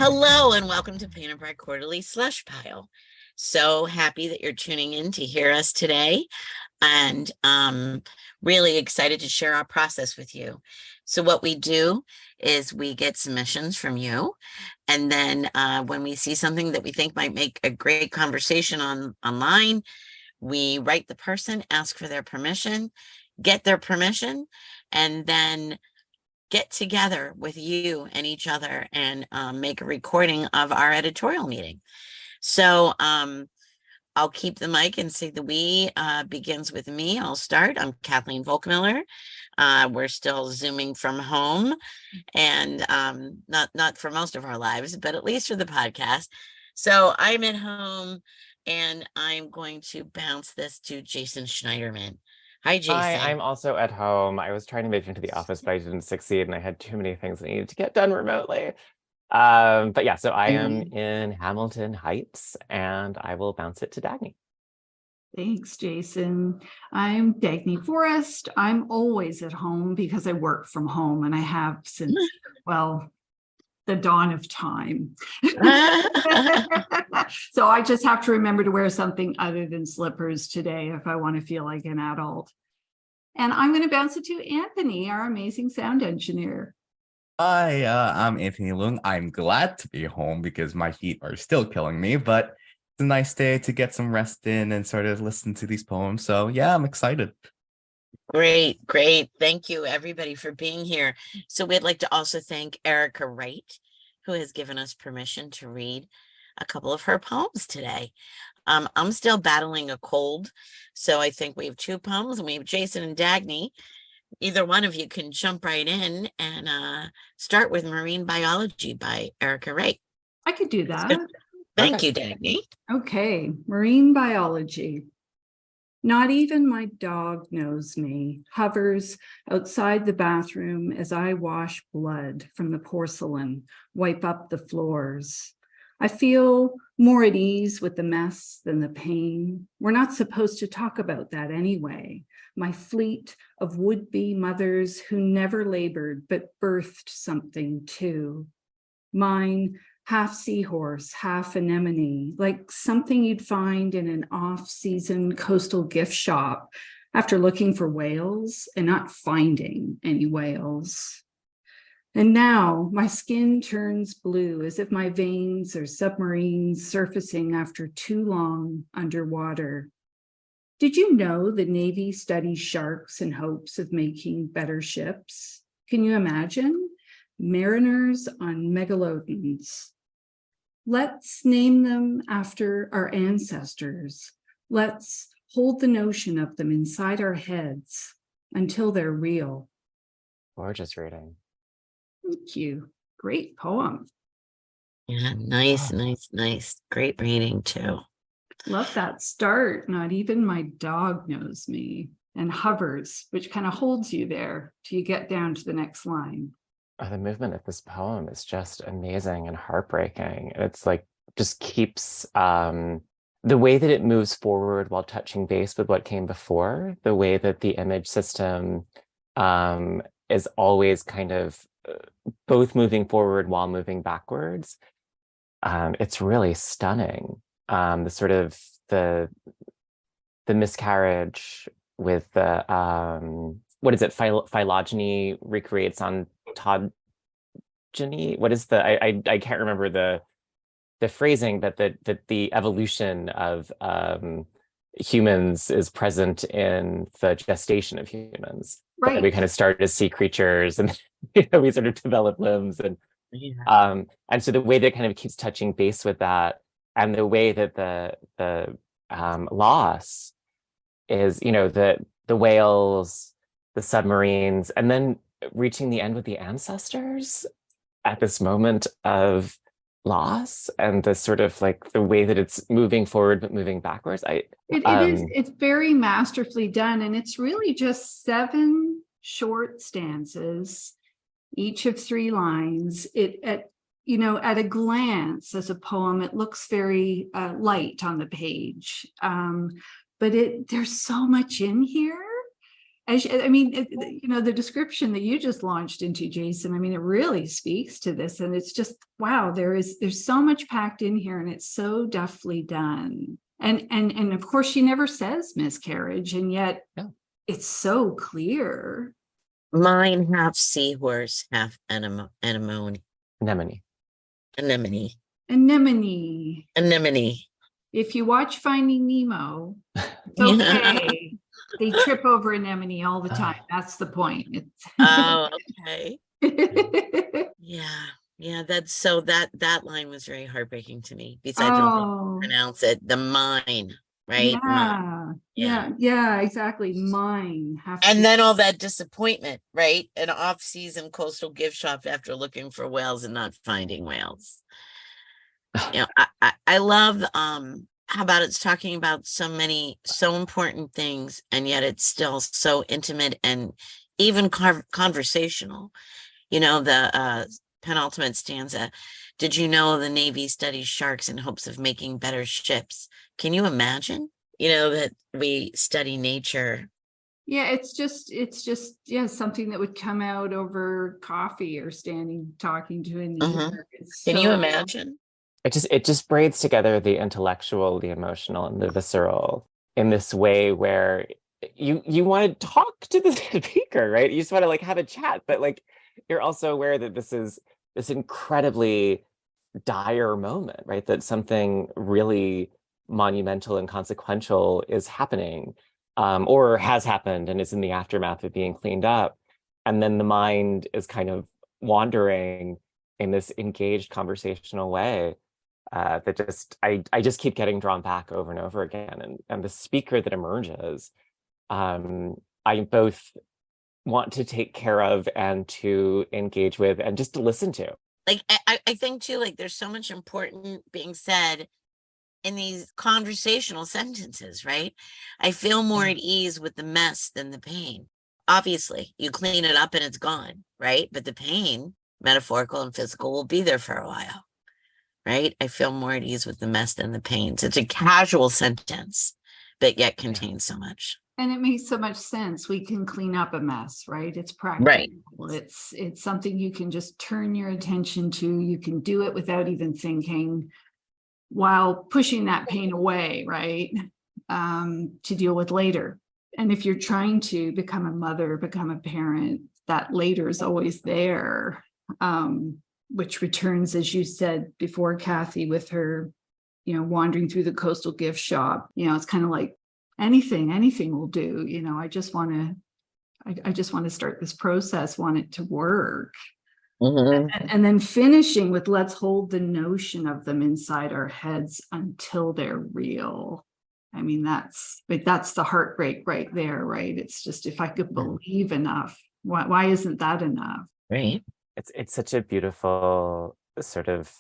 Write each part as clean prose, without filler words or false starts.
Hello and welcome to Pain and Pride Quarterly Slush Pile. So happy that you're tuning in to hear us today, and really excited to share our process with you. So what we do is we get submissions from you, and then when we see something that we think might make a great conversation online, we write the person, ask for their permission, get their permission, and then get together with you and each other and make a recording of our editorial meeting. So I'll keep the mic and say the we begins with me. I'll start. I'm Kathleen Volkmiller. We're still Zooming from home, and not for most of our lives, but at least for the podcast. So I'm at home, and I'm going to bounce this to Jason Schneiderman. Hi, Jason. Hi, I'm also at home. I was trying to make it into the office, but I didn't succeed, and I had too many things I needed to get done remotely. But yeah, so I am in Hamilton Heights, and I will bounce it to Dagny. Thanks, Jason. I'm Dagny Forrest. I'm always at home because I work from home, and I have since, well, the dawn of time. So I just have to remember to wear something other than slippers today if I want to feel like an adult. And I'm going to bounce it to Anthony, our amazing sound engineer. Hi, I'm Anthony Leung. I'm glad to be home because my feet are still killing me, but it's a nice day to get some rest in and sort of listen to these poems. So yeah, I'm excited. Great. Thank you, everybody, for being here. So we'd like to also thank Erica Wright, who has given us permission to read a couple of her poems today. I'm still battling a cold, so I think we have two poems, and we have Jason and Dagny. Either one of you can jump right in and start with Marine Biology by Erica Wright. I could do that. Thank you, Dagny. Okay, Marine Biology. Not even my dog knows me, hovers outside the bathroom as I wash blood from the porcelain, wipe up the floors. I feel more at ease with the mess than the pain. We're not supposed to talk about that anyway. My fleet of would-be mothers who never labored but birthed something too. Mine, half seahorse, half anemone, like something you'd find in an off-season coastal gift shop after looking for whales and not finding any whales. And now my skin turns blue as if my veins are submarines surfacing after too long underwater. Did you know the Navy studies sharks in hopes of making better ships? Can you imagine? Mariners on megalodons. Let's name them after our ancestors. Let's hold the notion of them inside our heads until they're real. Gorgeous reading. Thank you. Great poem. Yeah, nice. Great reading too. Love that start. Not even my dog knows me, and hovers, which kind of holds you there till you get down to the next line. The movement of this poem is just amazing and heartbreaking. It's like just keeps the way that it moves forward while touching base with what came before, the way that the image system is always kind of both moving forward while moving backwards. It's really stunning. The sort of the miscarriage with the what is it? Phylogeny recreates ontogeny. What is the I can't remember the phrasing, but that the evolution of humans is present in the gestation of humans. Right. We kind of start to see creatures, and we sort of develop limbs, and so the way that kind of keeps touching base with that, and the way that the loss is, the whales, the submarines, and then reaching the end with the ancestors at this moment of loss, and the sort of like the way that it's moving forward but moving backwards. It's very masterfully done, and it's really just 7 short stanzas, each of 3 lines. At a glance as a poem, it looks very light on the page, but there's so much in here. I mean, the description that you just launched into, Jason, I mean, it really speaks to this, and it's just, wow, there's so much packed in here, and it's so deftly done. And of course, she never says miscarriage, and yet it's so clear. Mine half seahorse, half anemone. Anemone. Anemone. Anemone. Anemone. If you watch Finding Nemo, it's okay. They trip over anemone all the time. That's the point. Oh, okay. Yeah. That's so that line was very heartbreaking to me. Besides, I don't pronounce it. The mine, right? Yeah, exactly. Mine. And then all that disappointment, right? An off-season coastal gift shop after looking for whales and not finding whales. I love how about it's talking about so important things, and yet it's still so intimate and even conversational. The penultimate stanza, did you know the Navy studies sharks in hopes of making better ships? Can you imagine, that we study nature? Yeah, it's just something that would come out over coffee or talking to a neighbor. Can you imagine? It just braids together the intellectual, the emotional, and the visceral in this way where you want to talk to the speaker, right? You just want to have a chat, but you're also aware that this is this incredibly dire moment, right? That something really monumental and consequential is happening, or has happened and is in the aftermath of being cleaned up. And then the mind is kind of wandering in this engaged conversational way. That I just keep getting drawn back over and over again. And the speaker that emerges, I both want to take care of and to engage with and just to listen to. I think too, there's so much important being said in these conversational sentences, right? I feel more at ease with the mess than the pain. Obviously, you clean it up and it's gone, right? But the pain, metaphorical and physical, will be there for a while. Right? I feel more at ease with the mess than the pain. So it's a casual sentence, but yet contains so much. And it makes so much sense. We can clean up a mess, right? It's practical. Right. It's something you can just turn your attention to. You can do it without even thinking, while pushing that pain away, right? To deal with later. And if you're trying to become a mother, become a parent, that later is always there. Which returns, as you said before, Kathy, with her, wandering through the coastal gift shop. It's kind of like anything will do. I just want to start this process, want it to work. And then finishing with, let's hold the notion of them inside our heads until they're real. I mean, that's the heartbreak right there, right? It's just, if I could believe enough, why isn't that enough? Right. It's such a beautiful sort of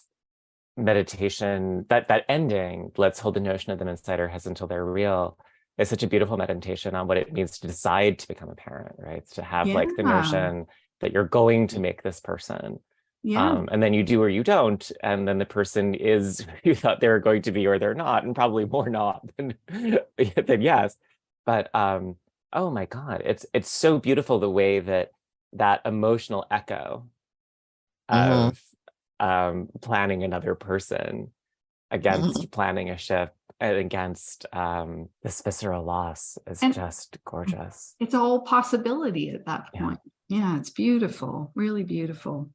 meditation, that ending, let's hold the notion of them inside our heads until they're real, is such a beautiful meditation on what it means to decide to become a parent, right? It's to have the notion that you're going to make this person. And then you do or you don't, and then the person is who you thought they were going to be, or they're not, and probably more not than yes. But oh my God, it's so beautiful the way that emotional echo of planning another person against planning a ship and against this visceral loss is just gorgeous. It's all possibility at that point. Yeah, it's beautiful, really beautiful.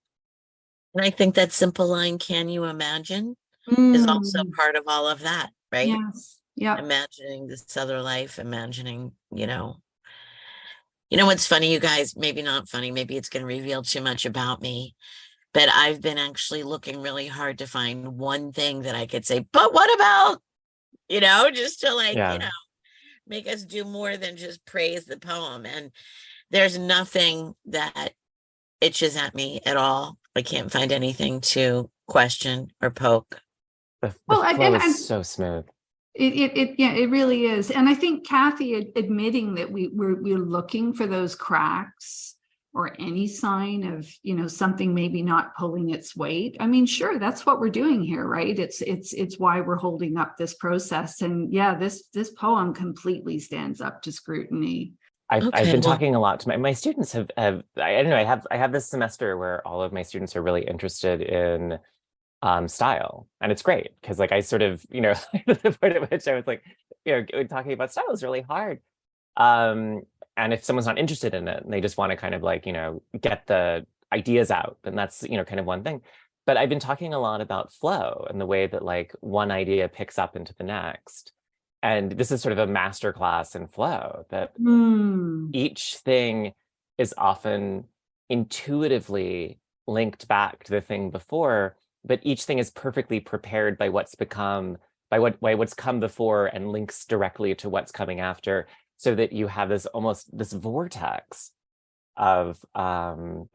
And I think that simple line, can you imagine, is also part of all of that, right? Yes. Yeah. Imagining this other life, imagining, what's funny, you guys, maybe not funny, maybe it's going to reveal too much about me, but I've been actually looking really hard to find one thing that I could say, but what about, just to make us do more than just praise the poem. And there's nothing that itches at me at all. I can't find anything to question or poke. The flow is so smooth. It really is. And I think Kathy admitting that we're looking for those cracks or any sign of, something maybe not pulling its weight. I mean, sure, that's what we're doing here, right? It's why we're holding up this process. And this poem completely stands up to scrutiny. I've been well, talking a lot to my students have I don't know, I have this semester where all of my students are really interested in style, and it's great because like I sort of, you know, the point at which I was like, you know, talking about style is really hard. Um, and if someone's not interested in it and they just want to kind of like, you know, get the ideas out, then that's, you know, kind of one thing. But I've been talking a lot about flow and the way that like one idea picks up into the next. And this is sort of a master class in flow, that each thing is often intuitively linked back to the thing before, but each thing is perfectly prepared by what's become, by what's come before and links directly to what's coming after, so that you have this almost this vortex of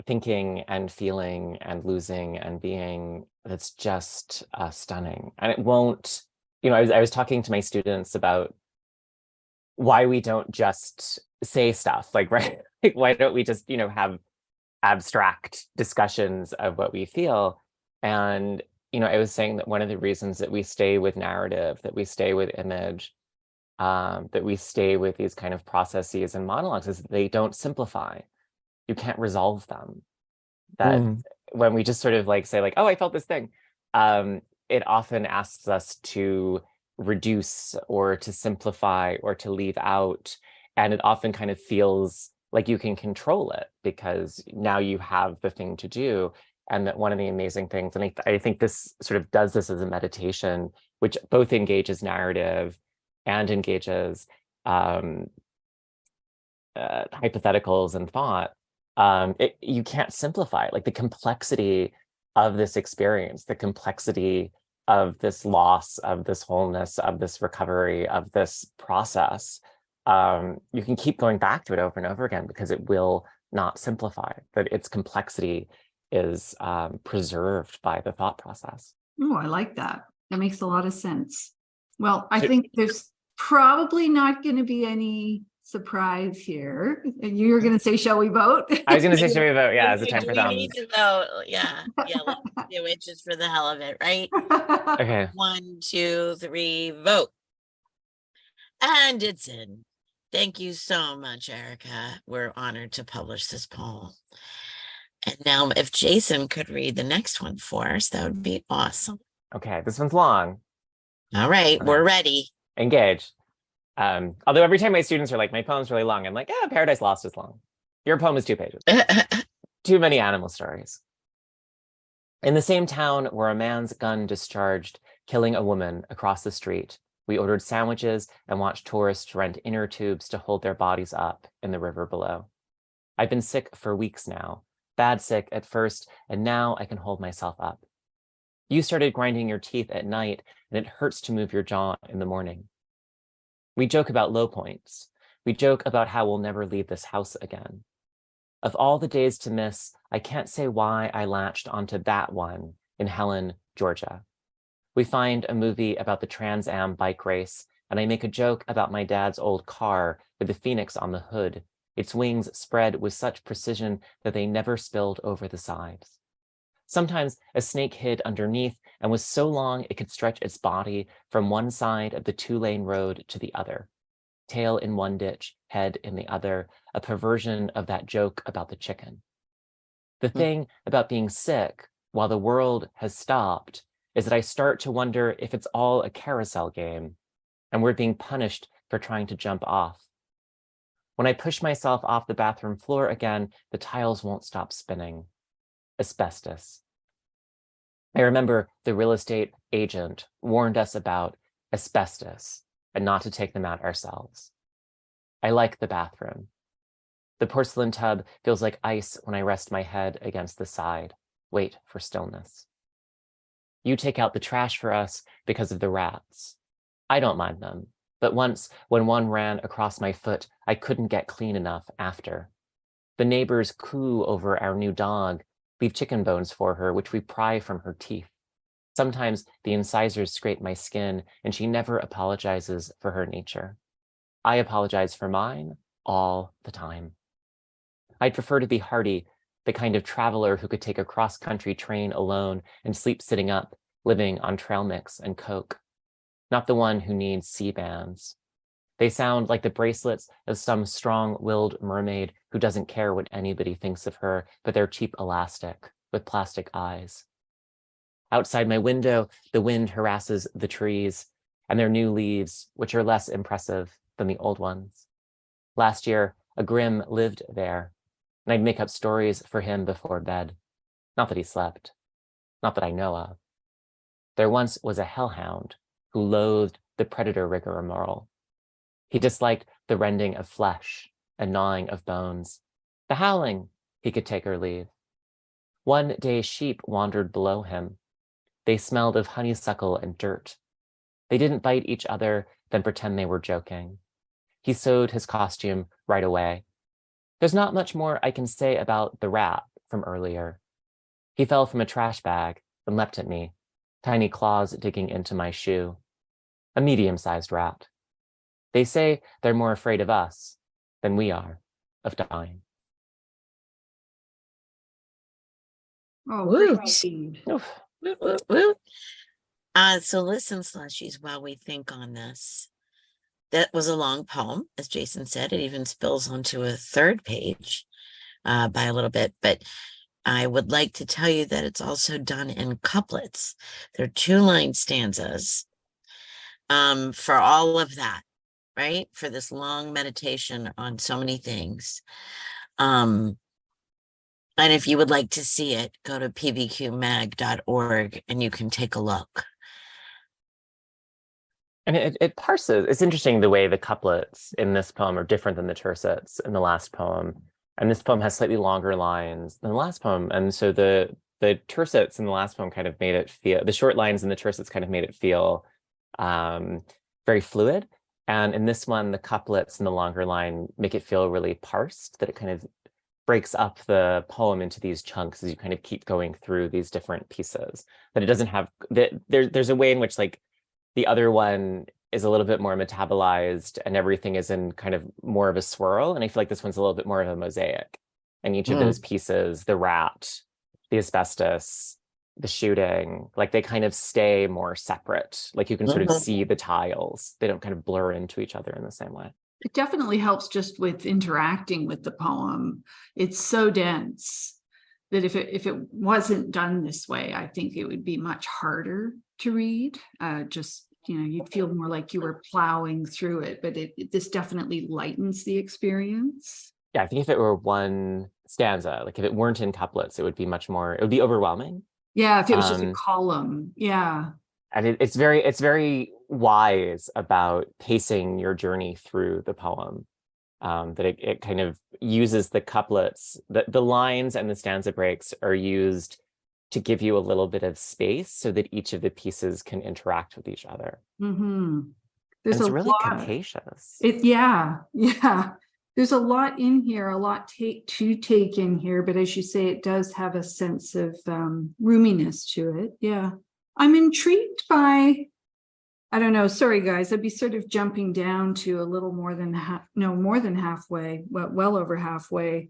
thinking and feeling and losing and being that's just stunning. And it won't, you know, I was talking to my students about why we don't just say stuff like, right? Like, why don't we just, you know, have abstract discussions of what we feel? And, you know, I was saying that one of the reasons that we stay with narrative, that we stay with image, that we stay with these kind of processes and monologues is they don't simplify. You can't resolve them. That when we just sort of like say like, oh, I felt this thing, it often asks us to reduce or to simplify or to leave out. And it often kind of feels like you can control it because now you have the thing to do. And that one of the amazing things, and I think this sort of does this as a meditation, which both engages narrative and engages hypotheticals and thought, you can't simplify it. Like the complexity of this experience, the complexity of this loss, of this wholeness, of this recovery, of this process, you can keep going back to it over and over again because it will not simplify, that its complexity is preserved by the thought process. Oh, I like that. That makes a lot of sense. Well, I think there's probably not going to be any surprise here. You're going to say, shall we vote? I was going to say, shall we vote? Yeah, it's a time for them. We need to vote. Yeah, let's do it just for the hell of it, right? Okay. 1, 2, 3, vote. And it's in. Thank you so much, Erica. We're honored to publish this poem. And now if Jason could read the next one for us, that would be awesome. Okay, this one's long. All right, Okay. We're ready. Engage. Although every time my students are like, my poem's really long, I'm like, yeah, Paradise Lost is long. Your poem is 2 pages. Too many animal stories. In the same town where a man's gun discharged, killing a woman across the street, we ordered sandwiches and watched tourists rent inner tubes to hold their bodies up in the river below. I've been sick for weeks now, bad sick at first, and now I can hold myself up. You started grinding your teeth at night, and it hurts to move your jaw in the morning. We joke about low points. We joke about how we'll never leave this house again. Of all the days to miss, I can't say why I latched onto that one in Helen, Georgia. We find a movie about the Trans Am bike race, and I make a joke about my dad's old car with the phoenix on the hood, its wings spread with such precision that they never spilled over the sides. Sometimes a snake hid underneath and was so long it could stretch its body from one side of the 2-lane road to the other. Tail in one ditch, head in the other, a perversion of that joke about the chicken. The thing about being sick while the world has stopped is that I start to wonder if it's all a carousel game and we're being punished for trying to jump off. When I push myself off the bathroom floor again, the tiles won't stop spinning. Asbestos. I remember the real estate agent warned us about asbestos and not to take them out ourselves. I like the bathroom. The porcelain tub feels like ice when I rest my head against the side, wait for stillness. You take out the trash for us because of the rats. I don't mind them, but once when one ran across my foot, I couldn't get clean enough after. The neighbors coo over our new dog, leave chicken bones for her, which we pry from her teeth. Sometimes the incisors scrape my skin, and she never apologizes for her nature. I apologize for mine all the time. I'd prefer to be hardy, the kind of traveler who could take a cross-country train alone and sleep sitting up, living on trail mix and coke. Not the one who needs C-bands. They sound like the bracelets of some strong-willed mermaid who doesn't care what anybody thinks of her, but they're cheap elastic with plastic eyes. Outside my window, the wind harasses the trees and their new leaves, which are less impressive than the old ones. Last year, a Grimm lived there, and I'd make up stories for him before bed. Not that he slept, not that I know of. There once was a hellhound who loathed the predator rigmarole. He disliked the rending of flesh and gnawing of bones. The howling, he could take or leave. One day sheep wandered below him. They smelled of honeysuckle and dirt. They didn't bite each other, then pretend they were joking. He sewed his costume right away. There's not much more I can say about the rat from earlier. He fell from a trash bag and leapt at me, tiny claws digging into my shoe. A medium-sized rat. They say they're more afraid of us than we are of dying. Oh, Woot. great read. Oof. Woot, woot, woot. So listen, Slushies, while we think on this. That was a long poem, as Jason said. It even spills onto a third page by a little bit, but I would like to tell you that it's also done in couplets. They're 2-line stanzas for all of that, right? For this long meditation on so many things. And if you would like to see it, go to pbqmag.org and you can take a look. And it parses. It's interesting the way the couplets in this poem are different than the tercets in the last poem. And this poem has slightly longer lines than the last poem. And so the tercets in the last poem kind of made it feel, the short lines in the tercets kind of made it feel very fluid. And in this one, the couplets in the longer line make it feel really parsed, that it kind of breaks up the poem into these chunks as you kind of keep going through these different pieces. That it doesn't have, there's a way in which like the other one is a little bit more metabolized and everything is in kind of more of a swirl. And I feel like this one's a little bit more of a mosaic. And each of those pieces, the rat, the asbestos, the shooting, like they kind of stay more separate. Like you can sort of see the tiles. They don't kind of blur into each other in the same way. It definitely helps just with interacting with the poem. It's so dense that if it wasn't done this way, I think it would be much harder to read. Just, you'd feel more like you were plowing through it, but this definitely lightens the experience. Yeah, I think if it were one stanza, like if it weren't in couplets, it would be much more, it would be overwhelming. Yeah, if it was just a column. Yeah. And it's very wise about pacing your journey through the poem. That it kind of uses the couplets, the lines and the stanza breaks are used to give you a little bit of space so that each of the pieces can interact with each other. There's it's a really lot, capacious. Yeah. There's a lot in here, a lot to take in here, but as you say, it does have a sense of roominess to it. Yeah. I'm intrigued by, I don't know, sorry guys, I'd be sort of jumping down to a little more than halfway, well over halfway.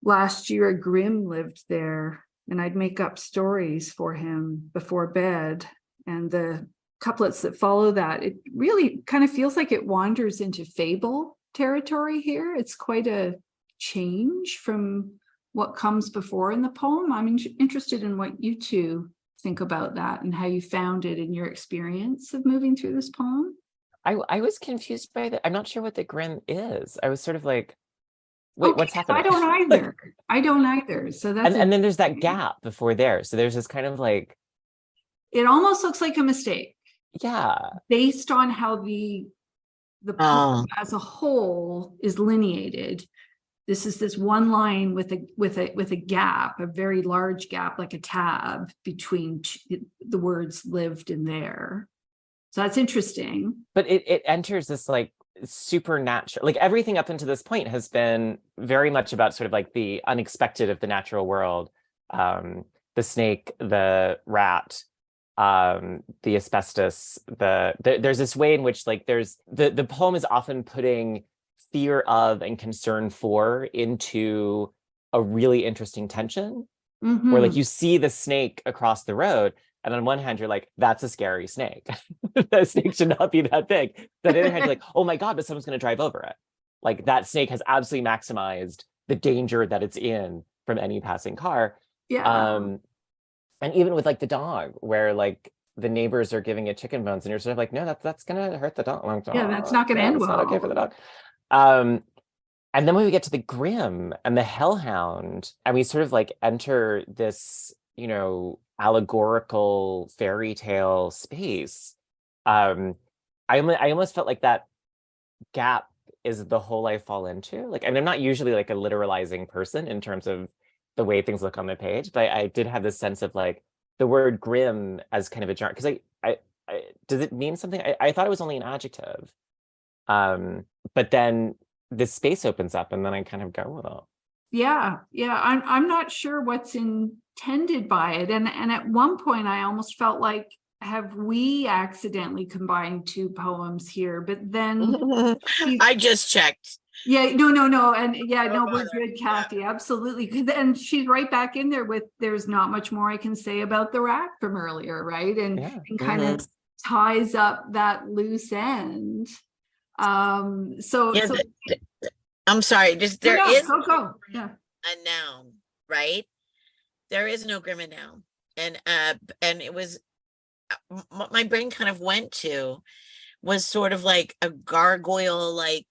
Last year, a Grimm lived there, and I'd make up stories for him before bed. And the couplets that follow that, it really kind of feels like it wanders into fable territory here. It's quite a change from what comes before in the poem. I'm interested in what you two think about that and how you found it in your experience of moving through this poem. I was confused by that. I'm not sure what the Grimm is. I was sort of like, wait, what's happening? I don't either. I don't either. So that's and then there's that gap before there. So there's this kind of like, it almost looks like a mistake. Yeah. Based on how the poem as a whole is lineated. This is this one line with a gap, a very large gap, like a tab between the words lived and there. So that's interesting. But it enters this like supernatural, like everything up until this point has been very much about sort of like the unexpected of the natural world. The snake, the rat, the asbestos, there's this way in which like there's the poem is often putting fear of and concern for into a really interesting tension where like you see the snake across the road, And on one hand, you're like, that's a scary snake. That snake should not be that big. But on the other hand, you're like, oh my God, but someone's going to drive over it. Like that snake has absolutely maximized the danger that it's in from any passing car. Yeah. And even with like the dog, where like the neighbors are giving it chicken bones, and you're sort of like, no, that's gonna hurt the dog. Like, Yeah, that's not gonna end it's well. not okay for the dog. And then when we get to the Grim and the Hellhound, and we sort of like enter this, you know, allegorical fairy tale space, I almost felt like that gap is the hole I fall into. Like, and I'm not usually like a literalizing person in terms of the way things look on the page, but I did have this sense of like the word grim as kind of a genre, because I does it mean something? I thought it was only an adjective, but then this space opens up, and then I kind of go with it. Yeah, I'm not sure what's intended by it, and at one point I almost felt like, have we accidentally combined two poems here? But then I just checked. yeah, no, and yeah, no, we're good, Kathy, absolutely. And she's right back in there with, there's not much more I can say about the rat from earlier, right? And, Yeah. and kind of ties up that loose end. So Yeah, I'm sorry, just there is go. Yeah. a noun, right? There is no grim a noun. And it was what my brain kind of went to was sort of like a gargoyle, like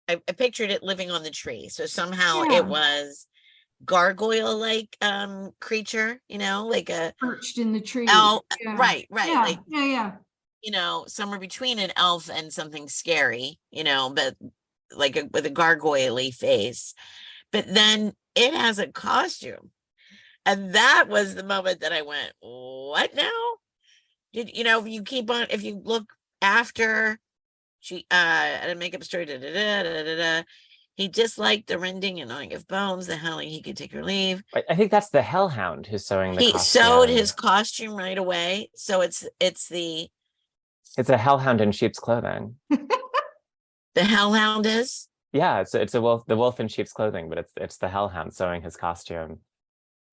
I pictured it living on the tree. So somehow Yeah. it was gargoyle like creature, you know, like a Perched in the tree. elf. Yeah. Right. Yeah. Like, Yeah. you know, somewhere between an elf and something scary, you know, but like with a gargoyle-y face. But then it has a costume. And that was the moment that I went, what now? Did you know, if you keep on, if you look after she at a makeup store, he disliked the rending and gnawing of bones, the howling he could take or leave. I think that's the Hellhound who's sewing the He costume. sewed his costume right away. So it's a hellhound in sheep's clothing. the hellhound is? Yeah, it's a wolf, the wolf in sheep's clothing, but it's the hellhound sewing his costume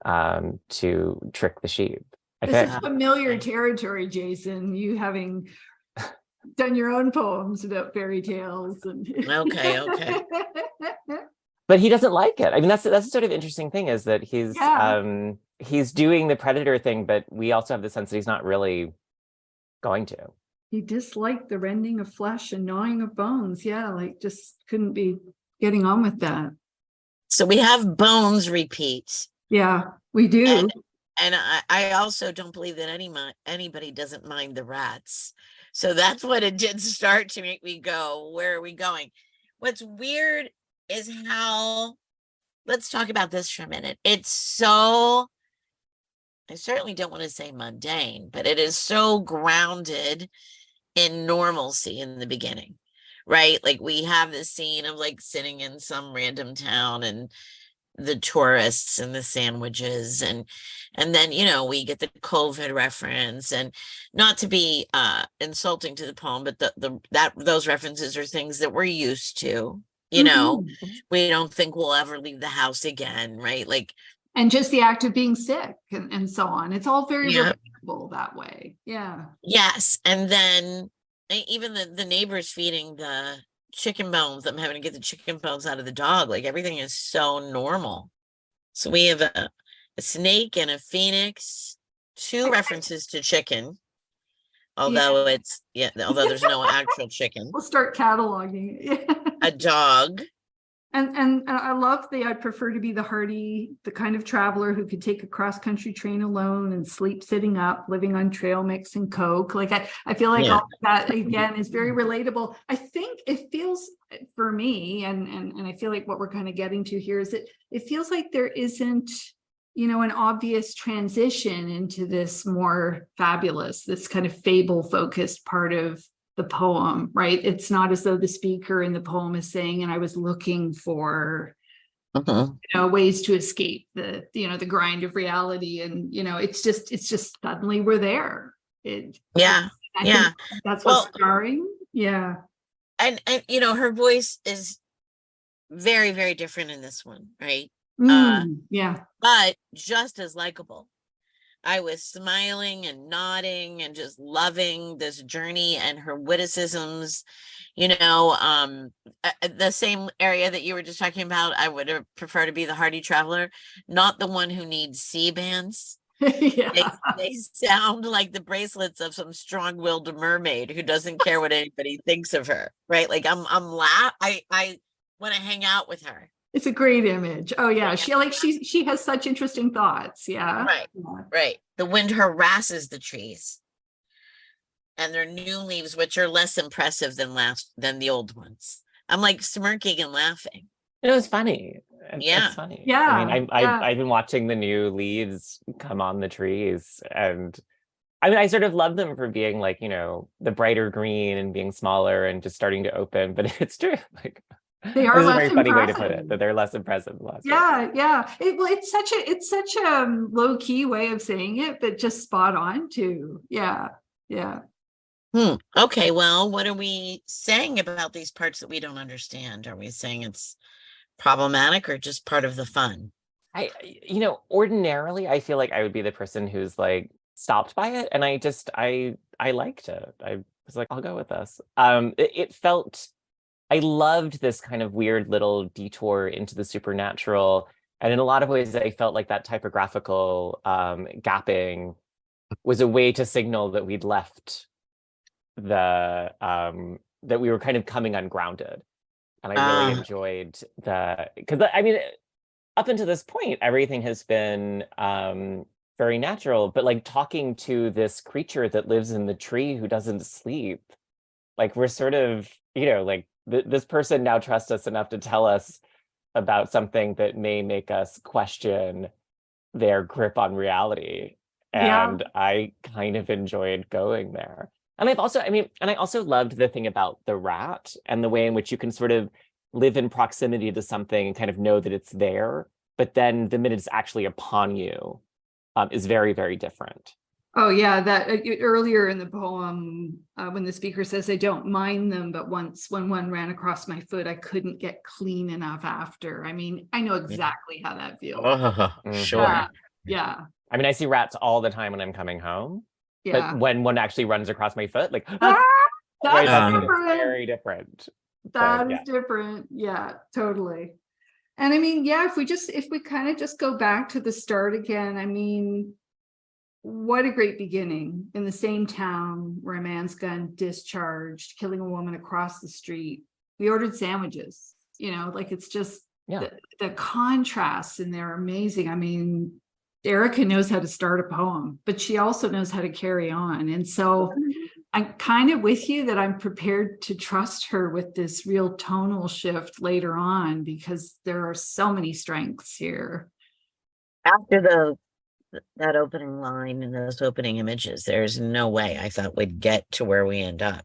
to trick the sheep. This is familiar territory, Jason, you having done your own poems about fairy tales and Okay. But he doesn't like it. I mean, that's the sort of interesting thing, is that he's doing the predator thing, but we also have the sense that he's not really going to. He disliked the rending of flesh and gnawing of bones. Yeah, like just couldn't be getting on with that. So we have bones repeat. Yeah, we do. And I also don't believe that anybody doesn't mind the rats. So that's what it did start to make me go, where are we going? What's weird is how, let's talk about this for a minute. It's so, I certainly don't want to say mundane, but it is so grounded in normalcy in the beginning, right? Like we have this scene of like sitting in some random town and the tourists and the sandwiches, and then, you know, we get the COVID reference, and not to be insulting to the poem, but those references are things that we're used to, you know. We don't think we'll ever leave the house again, right? Like, and just the act of being sick and so on. It's all very relatable that way. Yeah. Yes. And then even the neighbors feeding the chicken bones, I'm having to get the chicken bones out of the dog, like everything is so normal. So we have a snake and a phoenix, two references to chicken, although although there's no actual chicken. We'll start cataloging it. A dog. And I love I'd prefer to be the hardy, the kind of traveler who could take a cross-country train alone and sleep sitting up, living on trail mix and Coke. Like I feel like all that again is very relatable. I think it feels for me, and I feel like what we're kind of getting to here is that it feels like there isn't, you know, an obvious transition into this more fabulous, this kind of fable focused part of the poem, right? It's not as though the speaker in the poem is saying, and I was looking for, you know, ways to escape the, you know, the grind of reality. And, you know, it's just suddenly we're there. That's what's jarring. Yeah. And, you know, her voice is very, very different in this one, right? Yeah. But just as likable. I was smiling and nodding and just loving this journey and her witticisms. The same area that you were just talking about, I would prefer to be the hardy traveler, not the one who needs C-bands. Yeah. They sound like the bracelets of some strong-willed mermaid who doesn't care what anybody thinks of her, right? Like I want to hang out with her. It's a great image. Oh yeah, she has such interesting thoughts. Yeah. Right. Yeah. Right. The wind harasses the trees and their new leaves, which are less impressive than the old ones. I'm like smirking and laughing. It was funny. Yeah. It's funny. Yeah. I mean, Yeah. I've been watching the new leaves come on the trees, and I mean, I sort of love them for being like, the brighter green and being smaller and just starting to open. But it's true, like They are this is a less very funny way to put impressive. it, that they're less impressive. Yeah, yeah. It's such a low key way of saying it, but just spot on too. Yeah, yeah. Okay, well, what are we saying about these parts that we don't understand? Are we saying it's problematic or just part of the fun? Ordinarily, I feel like I would be the person who's like stopped by it, and I liked it. I was like, I'll go with this. It felt. I loved this kind of weird little detour into the supernatural. And in a lot of ways, I felt like that typographical gapping was a way to signal that we'd left that we were kind of coming ungrounded. And I really enjoyed because I mean, up until this point, everything has been very natural, but like talking to this creature that lives in the tree who doesn't sleep, like we're sort of, like this person now trusts us enough to tell us about something that may make us question their grip on reality. And I kind of enjoyed going there. And I also loved the thing about the rat and the way in which you can sort of live in proximity to something and kind of know that it's there. But then the minute it's actually upon you is very, very different. Oh yeah, that earlier in the poem, when the speaker says, I don't mind them, but once when one ran across my foot, I couldn't get clean enough after. I mean, I know exactly how that feels. Sure. Yeah. I mean, I see rats all the time when I'm coming home. Yeah. But when one actually runs across my foot, like that's different. Very different. That is different. Yeah, totally. And I mean, yeah, if we kind of just go back to the start again, I mean, what a great beginning in the same town where a man's gun discharged, killing a woman across the street. We ordered sandwiches, like it's just the contrasts in there are amazing. I mean, Erica knows how to start a poem, but she also knows how to carry on. And so I'm kind of with you that I'm prepared to trust her with this real tonal shift later on, because there are so many strengths here. After that opening line and those opening images, there's no way I thought we'd get to where we end up.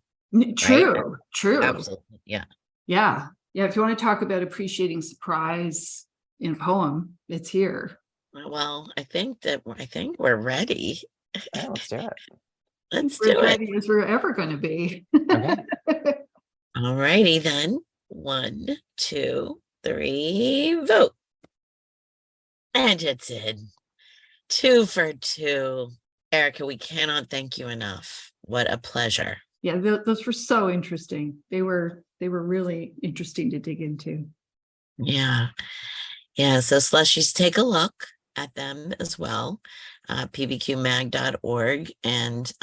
True, right? true. Absolutely. Yeah. Yeah. Yeah. If you want to talk about appreciating surprise in a poem, it's here. Well, I think we're ready. Yeah, let's do it. Let's do it. As ready as we're ever going to be. Okay. All righty then. 1, 2, 3, vote. And it's in. 2 for 2. Erica, we cannot thank you enough. What a pleasure. Yeah, those were so interesting. They were really interesting to dig into. Yeah. Yeah. So Slushies, take a look at them as well. pbqmag.org. And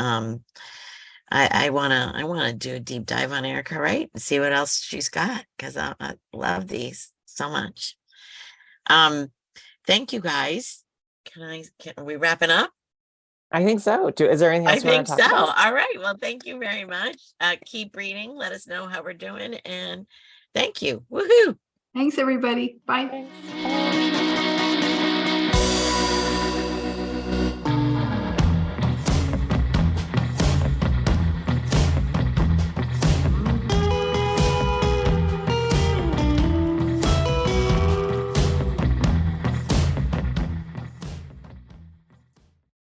I wanna do a deep dive on Erica Wright and see what else she's got, because I love these so much. Thank you guys. Are we wrapping up? I think so. Is there anything else you want to talk about? All right. Well, thank you very much. Keep reading. Let us know how we're doing. And thank you. Woohoo. Thanks, everybody. Bye. Thanks.